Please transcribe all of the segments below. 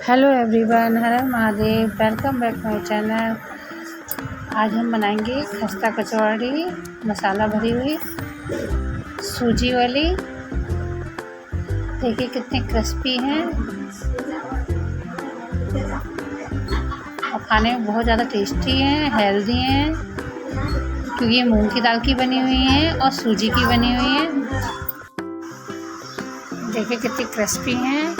Hello everyone, her her Mahadev. Welcome back my channel. आज हम बनाएंगे खस्ता कचौड़ी मसाला भरी हुई सूजी वाली। देखिए कितने क्रिस्पी हैं और खाने में बहुत ज़्यादा टेस्टी हैं, हेल्दी हैं, क्योंकि ये मूंग की दाल की बनी हुई हैं और सूजी की बनी हुई हैं। देखिए कितनी क्रिस्पी हैं।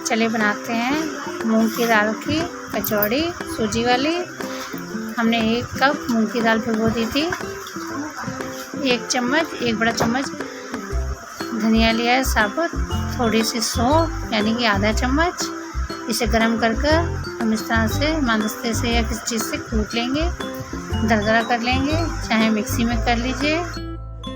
चलिए बनाते हैं मूंग की दाल की कचौड़ी सूजी वाली। हमने 1 कप मूंग की दाल भिगो दी थी। 1 बड़ा चम्मच धनिया लिया है साबुत, थोड़ी सी सौंफ यानी कि आधा चम्मच। इसे गरम कर हम इस तरह से मांदस्ते से या किसी चीज़ से कूट लेंगे, दरदरा कर लेंगे, चाहे मिक्सी में कर लीजिए।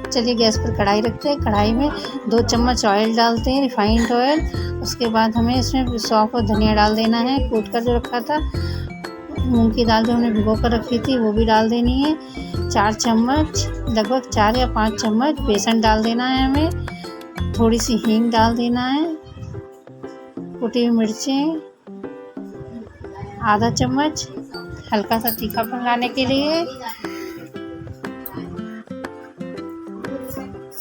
चलिए गैस पर कढ़ाई रखते हैं। कढ़ाई में 2 चम्मच ऑयल डालते हैं, रिफाइंड ऑयल। उसके बाद हमें इसमें सौंफ और धनिया डाल देना है, कूट कर जो रखा था। मूंग की दाल जो हमने भिगो कर रखी थी वो भी डाल देनी है। 4 चम्मच, लगभग 4 या 5 चम्मच बेसन डाल देना है हमें। थोड़ी सी हींग डाल देना है। कुटी हुई मिर्चें आधा चम्मच, हल्का सा तीखापन लाने के लिए।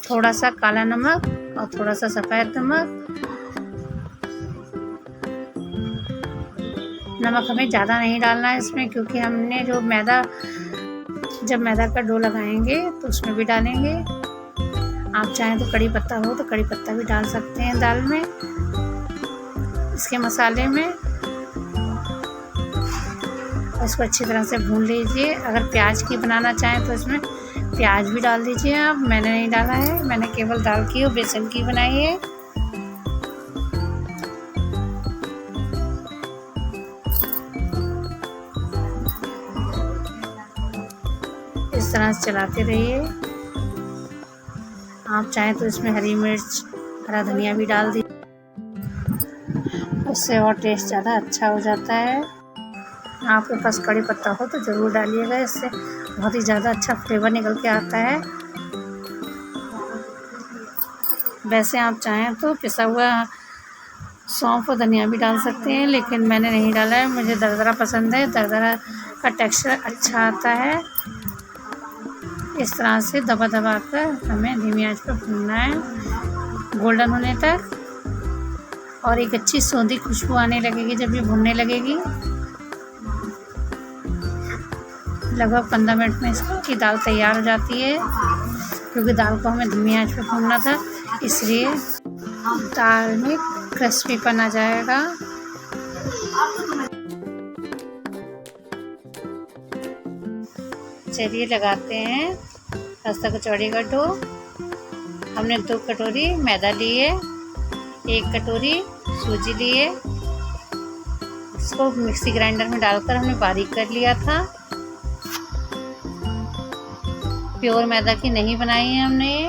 थोड़ा सा काला नमक और थोड़ा सा सफ़ेद नमक। नमक हमें ज़्यादा नहीं डालना है इसमें, क्योंकि हमने जब मैदा का डो लगाएंगे तो उसमें भी डालेंगे। आप चाहें तो कड़ी पत्ता हो तो कड़ी पत्ता भी डाल सकते हैं दाल में, इसके मसाले में। इसको अच्छी तरह से भून लीजिए। अगर प्याज की बनाना चाहें तो इसमें प्याज भी डाल दीजिए आप। मैंने नहीं डाला है, मैंने केवल दाल की और बेसन की बनाई है। इस तरह से चलाते रहिए। आप चाहें तो इसमें हरी मिर्च, हरा धनिया भी डाल दीजिए, उससे और टेस्ट ज़्यादा अच्छा हो जाता है। आपके पास कड़ी पत्ता हो तो ज़रूर डालिएगा, इससे बहुत ही ज़्यादा अच्छा फ्लेवर निकल के आता है। वैसे आप चाहें तो पिसा हुआ सौंफ और धनिया भी डाल सकते हैं, लेकिन मैंने नहीं डाला है। मुझे दरदरा पसंद है, दरदरा का टेक्सचर अच्छा आता है। इस तरह से दबा दबा कर हमें धीमी आंच पर भूनना है गोल्डन होने तक। और एक अच्छी सौंधी खुशबू आने लगेगी जब ये भुनने लगेगी। लगभग 15 मिनट में इसकी दाल तैयार हो जाती है, क्योंकि दाल को हमें धीमी आंच पे भूनना था, इसलिए दाल में क्रिस्पीपन आ जाएगा। चलिए लगाते हैं खस्ता कचौड़ी का डो। हमने 2 कटोरी मैदा लिए, 1 कटोरी सूजी लिए। इसको मिक्सी ग्राइंडर में डालकर हमने बारीक कर लिया था। प्योर मैदा की नहीं बनाई है हमने ये।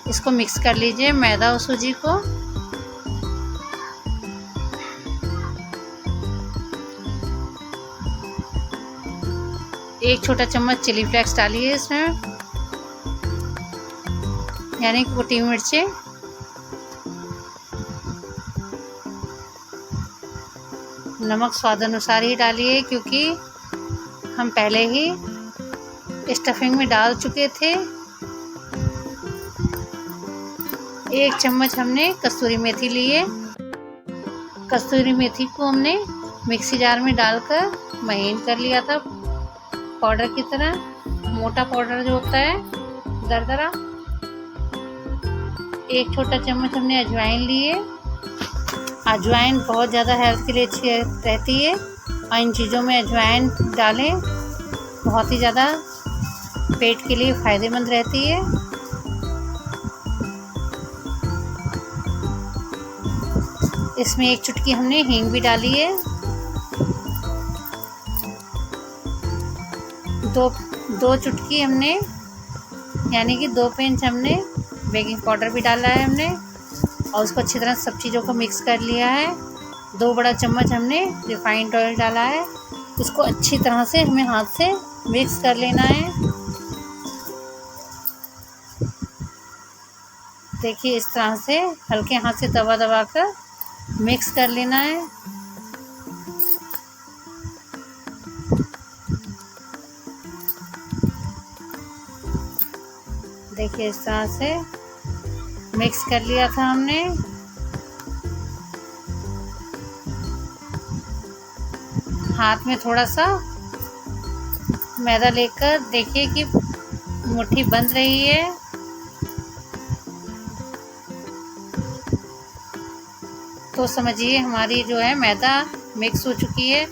इसको मिक्स कर लीजिए मैदा और सूजी को। एक छोटा चम्मच चिली फ्लेक्स डालिए इसमें, यानी कुटी हुई मिर्चें। नमक स्वाद अनुसार ही डालिए, क्योंकि हम पहले ही स्टफिंग में डाल चुके थे। 1 चम्मच हमने कस्तूरी मेथी लिए। कस्तूरी मेथी को हमने मिक्सी जार में डालकर महीन कर लिया था, पाउडर की तरह, मोटा पाउडर जो होता है, दरदरा। 1 छोटा चम्मच हमने अजवाइन लिए। अजवाइन बहुत ज़्यादा हेल्थ के लिए अच्छी रहती है, और इन चीज़ों में अजवाइन डालें, बहुत ही ज़्यादा पेट के लिए फ़ायदेमंद रहती है। इसमें 1 चुटकी हमने हींग भी डाली है। 2 चुटकी हमने, यानी कि 2 पिंच हमने बेकिंग पाउडर भी डाला है हमने, और उसको अच्छी तरह सब चीज़ों को मिक्स कर लिया है। 2 बड़ा चम्मच हमने रिफाइंड ऑयल डाला है। उसको अच्छी तरह से हमें हाथ से मिक्स कर लेना है। देखिए इस तरह से हल्के हाथ से दबा दबा कर मिक्स कर लेना है। देखिए इस तरह से मिक्स कर लिया था हमने। हाथ में थोड़ा सा मैदा लेकर देखिए कि मुट्ठी बंध रही है। तो समझिए हमारी जो है मैदा मिक्स हो चुकी है।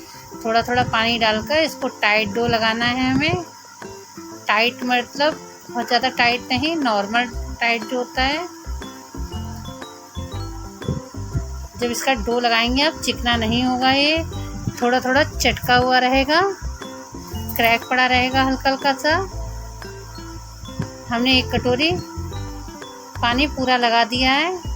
थोड़ा थोड़ा पानी डालकर इसको टाइट डो लगाना है हमें। टाइट मतलब बहुत ज़्यादा टाइट नहीं, नॉर्मल टाइट जो होता है। जब इसका डो लगाएंगे आप, चिकना नहीं होगा, ये थोड़ा थोड़ा चटका हुआ रहेगा, क्रैक पड़ा रहेगा हल्का हल्का सा। हमने 1 कटोरी पानी पूरा लगा दिया है।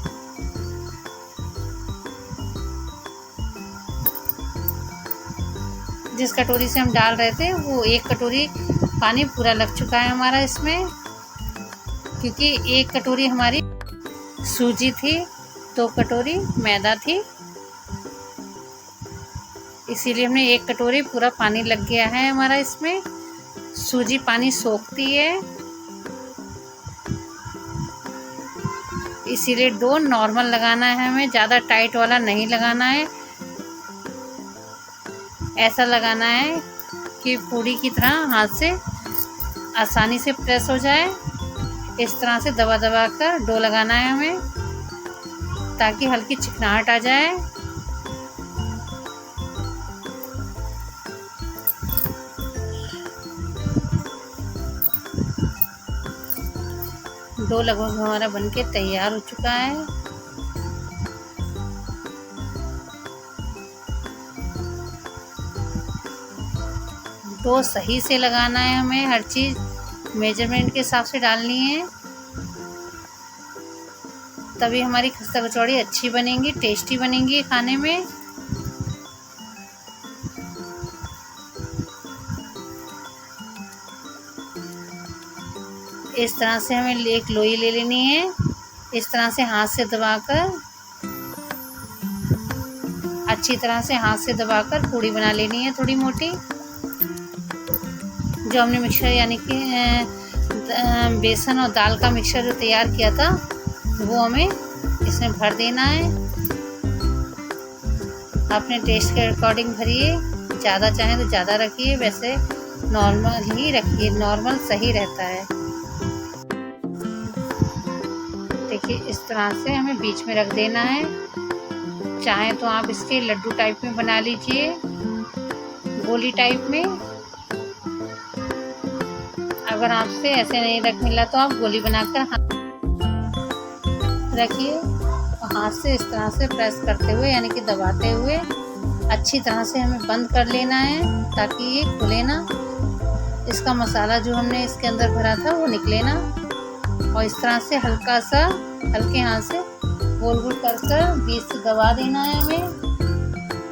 जिस कटोरी से हम डाल रहे थे वो 1 कटोरी पानी पूरा लग चुका है हमारा इसमें, क्योंकि 1 कटोरी हमारी सूजी थी, 2 कटोरी मैदा थी, इसीलिए हमने 1 कटोरी पूरा पानी लग गया है हमारा इसमें। सूजी पानी सोखती है, इसीलिए डो नॉर्मल लगाना है हमें, ज़्यादा टाइट वाला नहीं लगाना है। ऐसा लगाना है कि पूड़ी की तरह हाथ से आसानी से प्रेस हो जाए। इस तरह से दबा दबा कर डो लगाना है हमें, ताकि हल्की चिकनाहट आ जाए। डो लगभग हमारा बनके तैयार हो चुका है। डो सही से लगाना है हमें, हर चीज़ मेजरमेंट के हिसाब से डालनी है, तभी हमारी खस्ता कचौड़ी अच्छी बनेंगी, टेस्टी बनेंगी खाने में। इस तरह से हमें एक लोई ले लेनी है, इस तरह से हाथ से दबाकर, अच्छी तरह से हाथ से दबाकर पूड़ी बना लेनी है थोड़ी मोटी। जो हमने मिक्सचर यानी कि बेसन और दाल का मिक्सचर जो तैयार किया था वो हमें इसमें भर देना है। अपने टेस्ट के अकॉर्डिंग भरिए, ज़्यादा चाहें तो ज़्यादा रखिए, वैसे नॉर्मल ही रखिए, नॉर्मल सही रहता है। देखिए इस तरह से हमें बीच में रख देना है। चाहें तो आप इसके लड्डू टाइप में बना लीजिए, गोली टाइप में। अगर आपसे ऐसे नहीं रख मिला तो आप गोली बनाकर रखिए और हाथ से इस तरह से प्रेस करते हुए यानी कि दबाते हुए अच्छी तरह से हमें बंद कर लेना है, ताकि ये खुले ना, इसका मसाला जो हमने इसके अंदर भरा था वो निकले ना। और इस तरह से हल्का सा हल्के हाथ से गोल गोल कर कर बीच से दबा देना है हमें,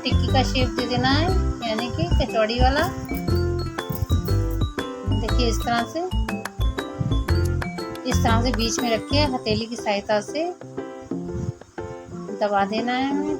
टिक्की का शेप दे देना है, यानी कि कचौड़ी वाला। देखिए इस तरह से बीच में रख के हथेली की सहायता से दबा देना है हमें।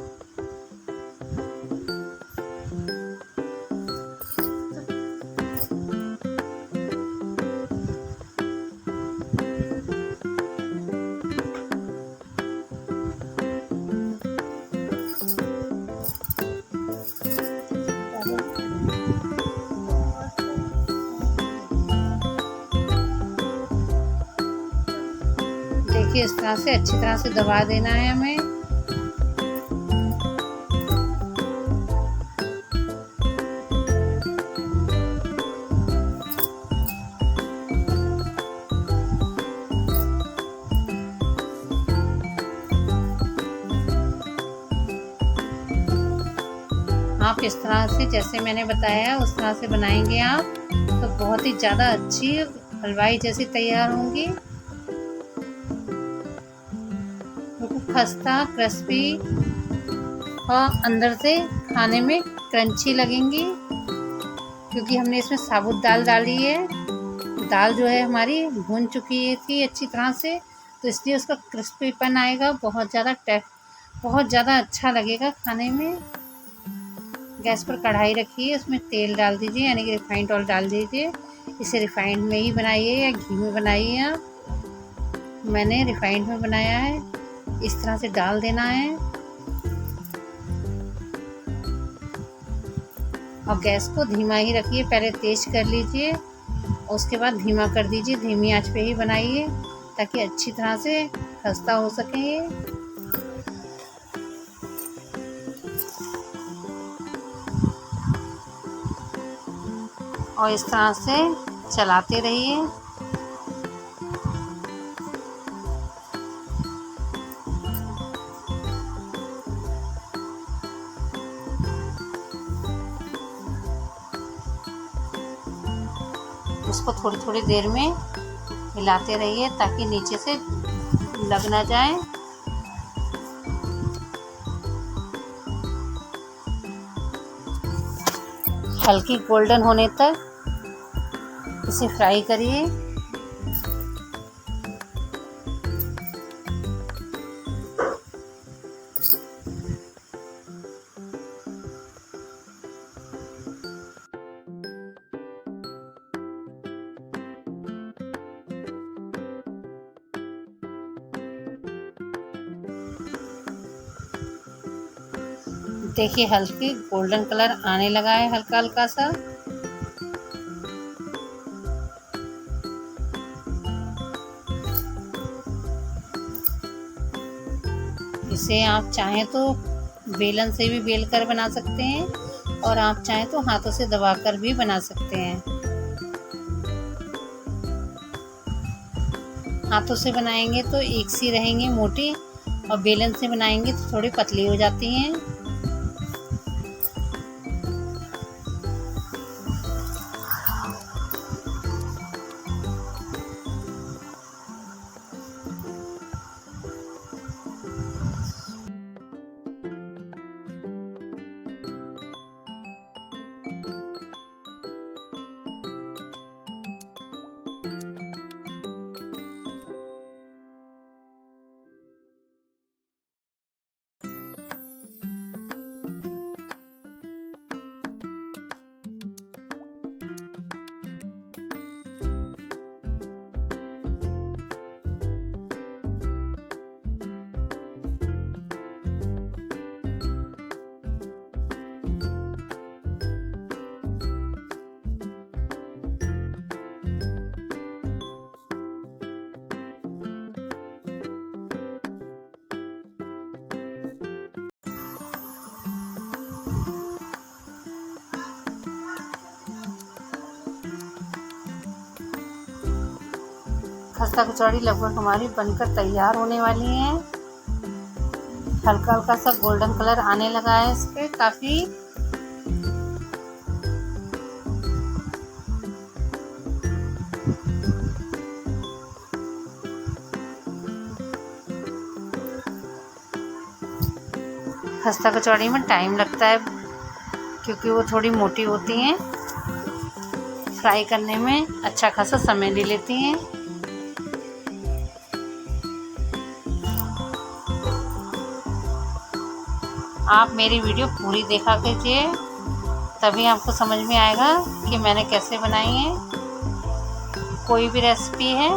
देखिए इस तरह से अच्छी तरह से दबा देना है हमें। आप इस तरह से जैसे मैंने बताया उस तरह से बनाएंगे आप तो बहुत ही ज़्यादा अच्छी हलवाई जैसी तैयार होंगी। खस्ता क्रिस्पी और अंदर से खाने में क्रंची लगेंगी, क्योंकि हमने इसमें साबुत दाल डाली है। दाल जो है हमारी भून चुकी थी अच्छी तरह से, तो इसलिए उसका क्रिस्पीपन आएगा, बहुत ज़्यादा अच्छा लगेगा खाने में। गैस पर कढ़ाई रखिए, उसमें तेल डाल दीजिए, यानी कि रिफाइंड ऑयल डाल दीजिए। इसे रिफाइंड में ही बनाइए या घी में बनाइए आप। मैंने रिफाइंड में बनाया है। इस तरह से डाल देना है और गैस को धीमा ही रखिए। पहले तेज कर लीजिए, उसके बाद धीमा कर दीजिए। धीमी आंच पे ही बनाइए ताकि अच्छी तरह से खस्ता हो सके ये। और इस तरह से चलाते रहिए। इसको थोड़ी थोड़ी देर में हिलाते रहिए ताकि नीचे से लग ना जाए। हल्की गोल्डन होने तक इसे फ्राई करिए। देखिए हल्की गोल्डन कलर आने लगा है, हल्का हल्का सा। इसे आप चाहें तो बेलन से भी बेल कर बना सकते हैं और आप चाहें तो हाथों से दबाकर भी बना सकते हैं। हाथों से बनाएंगे तो एक सी रहेंगी मोटी, और बेलन से बनाएंगे तो थोड़ी पतली हो जाती हैं। खस्ता कचौड़ी लगभग हमारी बनकर तैयार होने वाली है। हल्का हल्का सा गोल्डन कलर आने लगा है इस पे काफ़ी। खस्ता कचौड़ी में टाइम लगता है क्योंकि वो थोड़ी मोटी होती हैं। फ्राई करने में अच्छा खासा समय ले लेती हैं। आप मेरी वीडियो पूरी देखा कीजिए, तभी आपको समझ में आएगा कि मैंने कैसे बनाई है। कोई भी रेसिपी है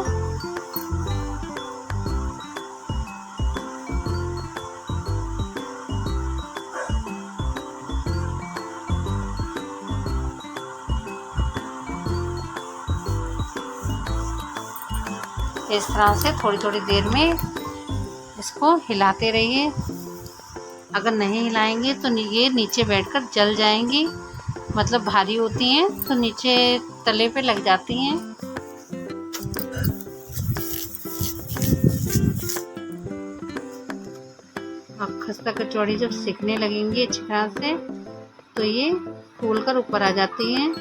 इस तरह से थोड़ी थोड़ी देर में इसको हिलाते रहिए। अगर नहीं हिलाएंगे तो ये नीचे बैठकर जल जाएंगी, मतलब भारी होती हैं तो नीचे तले पे लग जाती हैं। अब खस्ता कचौड़ी जब सिकने लगेंगी अच्छी तरह से तो ये फूल कर ऊपर आ जाती हैं।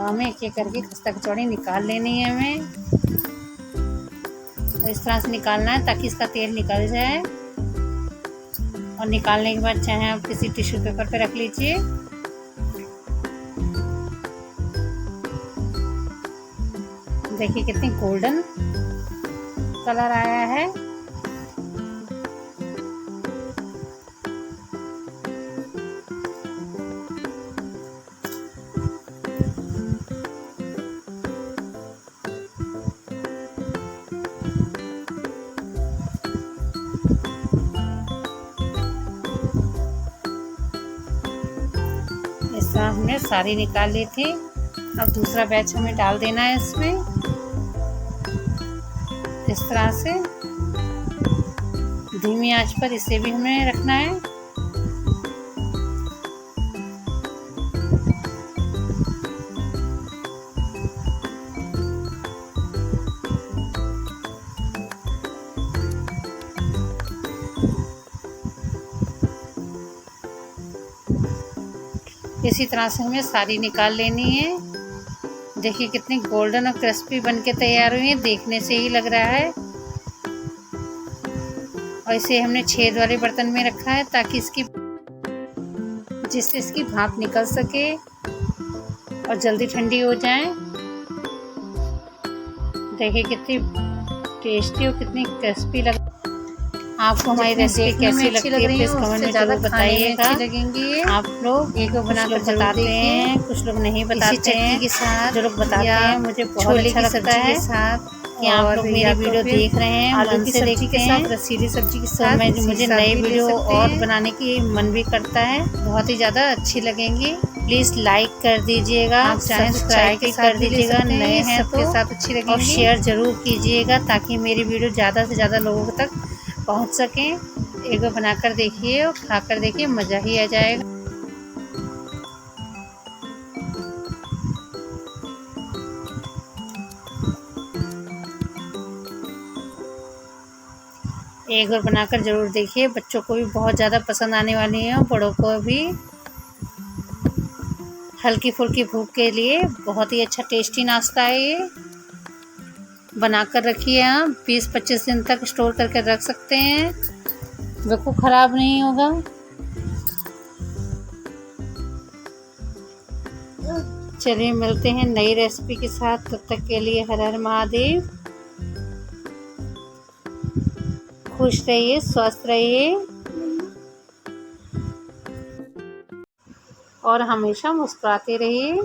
तवा में एक एक करके खस्ता कचौड़ी निकाल लेनी है हमें। तो इस तरह से निकालना है ताकि इसका तेल निकल जाए। और निकालने के बाद चाहे आप किसी टिश्यू पेपर पे रख लीजिए। देखिए कितनी गोल्डन कलर आया है। इस तरह हमने सारी निकाल ली थी। अब दूसरा बैच हमें डाल देना है इसमें। इस तरह से धीमी आंच पर इसे भी हमें रखना है। इसी तरह से हमें सारी निकाल लेनी है। देखिए कितनी गोल्डन और क्रिस्पी बनके तैयार हुई है, देखने से ही लग रहा है। और इसे हमने छेद वाले बर्तन में रखा है ताकि जिससे इसकी भाप निकल सके और जल्दी ठंडी हो जाए। देखिए कितनी टेस्टी और कितनी क्रिस्पी लग। आपको हमारी रेसिपी कैसी लगती है प्लीज कमेंट में जरूर बताइएगा। लगेंगी आप लोग एक बनाकर बताते हैं, कुछ लोग नहीं बताते हैं के साथ। जो लोग बताते हैं मुझे बहुत अच्छा लगता है कि आप लोग मेरी वीडियो देख रहे हैं, आलू की सब्जी के साथ, रसीली सब्जी के साथ। मुझे नई वीडियो और बनाने की मन भी करता है, बहुत ही ज़्यादा अच्छी लगेंगी। प्लीज़ लाइक कर दीजिएगा, आप चाहें सब्सक्राइब भी कर दीजिएगा, नए हैं सबके साथ अच्छी लगेगी। और शेयर ज़रूर कीजिएगा ताकि मेरी वीडियो ज़्यादा से ज़्यादा लोगों तक पहुंच सकें। एक बार बनाकर देखिए और खाकर देखिए, मज़ा ही आ जाएगा। एक बार बनाकर ज़रूर देखिए, बच्चों को भी बहुत ज़्यादा पसंद आने वाली है और बड़ों को भी। हल्की फुल्की भूख के लिए बहुत ही अच्छा टेस्टी नाश्ता है ये। बनाकर रखिए, आप 20-25 दिन तक स्टोर करके रख सकते हैं, बिल्कुल ख़राब नहीं होगा। चलिए मिलते हैं नई रेसिपी के साथ, तब तक के लिए हर हर महादेव। खुश रहिए, स्वस्थ रहिए और हमेशा मुस्कुराते रहिए।